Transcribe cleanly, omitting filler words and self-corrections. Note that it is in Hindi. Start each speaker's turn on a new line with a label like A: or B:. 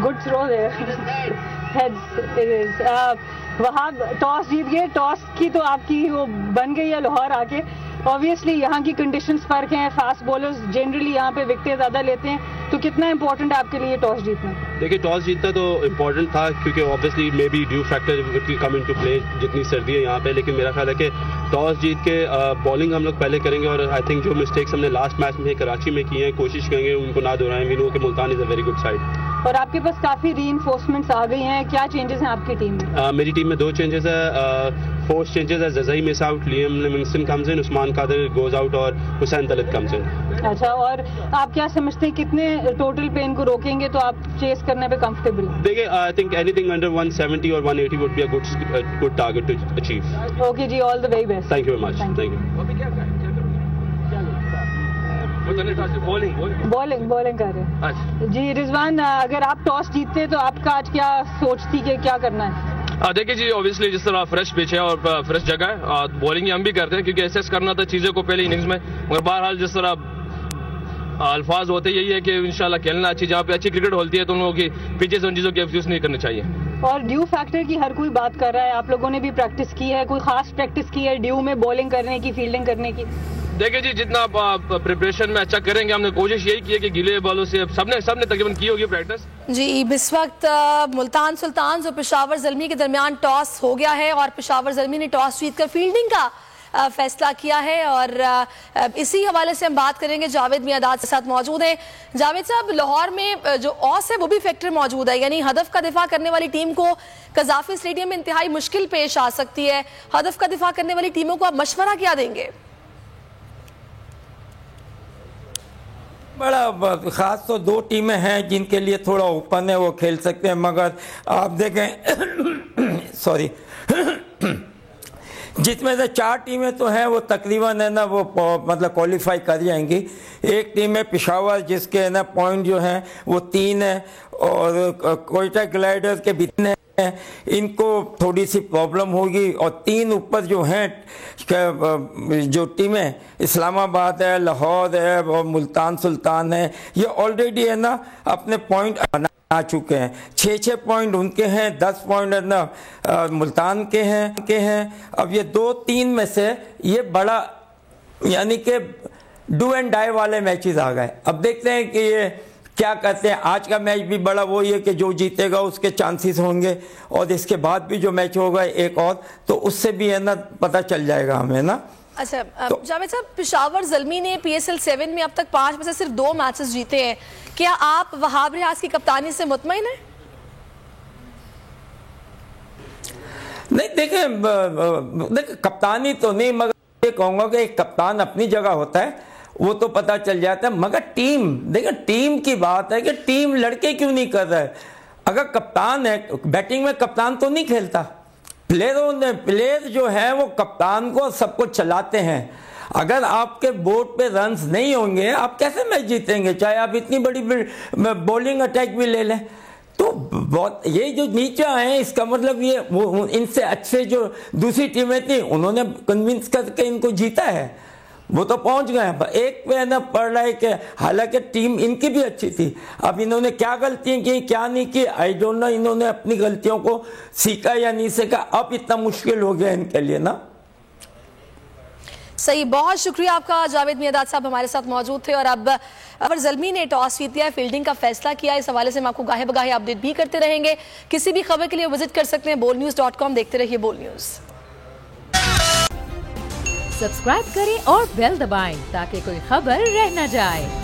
A: Good throw there, heads it is. Wahab toss जीत गए, टॉस की तो आपकी वो बन गई है लाहौर आके। ऑब्वियसली यहाँ की कंडीशंस फर्क हैं, फास्ट बॉलर्स जनरली यहाँ पे विकेटें ज़्यादा लेते हैं, तो कितना इंपॉर्टेंट है आपके लिए टॉस जीतना?
B: देखिए टॉस जीतना तो इम्पोर्टेंट था, क्योंकि obviously may be dew factor come into play, जितनी सर्दी है यहाँ पे। लेकिन मेरा ख्याल है कि टॉस जीत के बॉलिंग हम लोग पहले करेंगे, और आई थिंक जो मिस्टेक्स हमने लास्ट मैच में कराची में किए हैं, कोशिश करेंगे उनको ना दोहराएं। वी नो कि Multan is a very good side.
A: और आपके पास काफ़ी रीइंफोर्समेंट्स आ गई हैं, क्या चेंजेस हैं आपकी टीम में?
B: मेरी टीम में 2 चेंजेस है। फोर्थ चेंजेस है, Zazai miss out, Liam Livingstone comes in, Usman Qadir goes out और हुसैन तलत कम्स इन।
A: अच्छा, और आप क्या समझते हैं कितने टोटल पे इनको रोकेंगे तो आप चेस करने पे कंफर्टेबल?
B: देखिए आई थिंक एनीथिंग अंडर 170 और 180 would be a good target to achieve.
A: Okay जी, all the very best.
B: Thank you very much. Thank you.
A: Bowling कर रहे हैं जी। रिजवान, अगर आप टॉस जीतते तो आपका आज क्या सोच थी कि क्या करना है?
C: देखिए जी, ऑब्वियसली जिस तरह फ्रेश पिच है और फ्रेश जगह है, और बॉलिंग हम भी करते हैं क्योंकि एसेस करना था चीज़ों को पहले इनिंग्स में। मगर बहरहाल जिस तरह अल्फाज होते यही है कि इंशाल्लाह खेलना अच्छी, जहाँ पे अच्छी क्रिकेट होती है तो उन लोगों की पिचेस उन चीज़ों की अफ्यूज नहीं करनी चाहिए।
A: और ड्यू फैक्टर की हर कोई बात कर रहा है, आप लोगों ने भी प्रैक्टिस की है, कोई खास प्रैक्टिस की है ड्यू में बॉलिंग करने की, फील्डिंग करने की?
C: देखिए जी, जितना प्रिपरेशन में अच्छा करेंगे, हमने कोशिश यही की है कि गिले बॉलों से सबने तकरीबन की होगी प्रैक्टिस
D: जी। इस वक्त मुल्तान सुल्तान्स और पेशावर ज़ल्मी के दरमियान टॉस हो गया है और पेशावर ज़ल्मी ने टॉस जीतकर फील्डिंग का फैसला किया है। और इसी हवाले से हम बात करेंगे, जावेद मियादाद के साथ मौजूद हैं। जावेद साहब, लाहौर में जो ऑस है वो भी फैक्टर मौजूद है, यानी हदफ का दिफा करने वाली टीम को कज़ाफी स्टेडियम में इंतहाई मुश्किल पेश आ सकती है। हदफ का दिफा करने वाली टीमों को आप मशवरा क्या देंगे?
E: बड़ा ख़ास तो 2 टीमें हैं जिनके लिए थोड़ा ओपन है, वो खेल सकते हैं। मगर आप देखें सॉरी जिसमें से 4 टीमें तो हैं वो तकरीबन है ना वो मतलब क्वालिफाई कर जाएंगी। एक टीम है पेशावर जिसके है ना पॉइंट जो हैं वो 3 है, और कोयटा ग्लाइडर्स के भी 3 है। इनको थोड़ी सी प्रॉब्लम होगी। और 3 ऊपर जो हैं जो टीमें इस्लामाबाद है, लाहौर है और मुल्तान सुल्तान है, ये ऑलरेडी है ना अपने पॉइंट बना चुके हैं। 6-6 पॉइंट उनके हैं, 10 पॉइंट है ना मुल्तान के हैं। अब ये 2-3 में से ये बड़ा यानी कि डू एंड डाई वाले मैचेस आ गए। अब देखते हैं कि ये क्या कहते हैं। आज का मैच भी बड़ा वही है कि जो जीतेगा उसके चांसेस होंगे, और इसके बाद भी जो मैच होगा एक और, तो उससे भी है ना पता चल जाएगा हमें ना।
D: अच्छा जावेद साहब, पेशावर ज़ल्मी ने PSL 7 में अब तक 5 में से सिर्फ 2 मैचेस जीते हैं, क्या आप वहाब रियाज की कप्तानी से मुतमईन हैं?
E: नहीं, देखें कप्तानी तो नहीं, मगर ये कहूँगा कि एक कप्तान अपनी जगह होता है, वो तो पता चल जाता है। मगर टीम, देखिए टीम की बात है कि टीम लड़के क्यों नहीं कर रहा है। अगर कप्तान है, बैटिंग में कप्तान तो नहीं खेलता, प्लेयर जो है वो कप्तान को सब कुछ चलाते हैं। अगर आपके बोर्ड पे रन्स नहीं होंगे आप कैसे मैच जीतेंगे, चाहे आप इतनी बड़ी बॉलिंग अटैक भी ले लें। तो बहुत ये जो नीचे आए हैं, इसका मतलब ये वो इनसे अच्छे जो दूसरी टीमें थी उन्होंने कन्विंस करके इनको जीता है, वो तो पहुंच गए हैं। एक पे ना पड़ रहा है कि हालांकि टीम इनकी भी अच्छी थी, अब इन्होंने क्या गलतियां की क्या नहीं की आई डोंट नो। इन्होंने अपनी गलतियों को सीखा या नहीं सीखा, अब इतना मुश्किल हो गया इनके लिए ना।
D: सही, बहुत शुक्रिया आपका जावेद मियादाद साहब हमारे साथ मौजूद थे। और अब अवर ज़ल्मी ने टॉस जीत लिया है, फील्डिंग का फैसला किया, इस हवाले से हम आपको गाहे बगाहे अपडेट भी करते रहेंगे। किसी भी खबर के लिए विजिट कर सकते हैं bolnews.com। देखते रहिए बोल न्यूज़।
F: सब्सक्राइब करें और बेल दबाएं ताकि कोई खबर रह न जाए।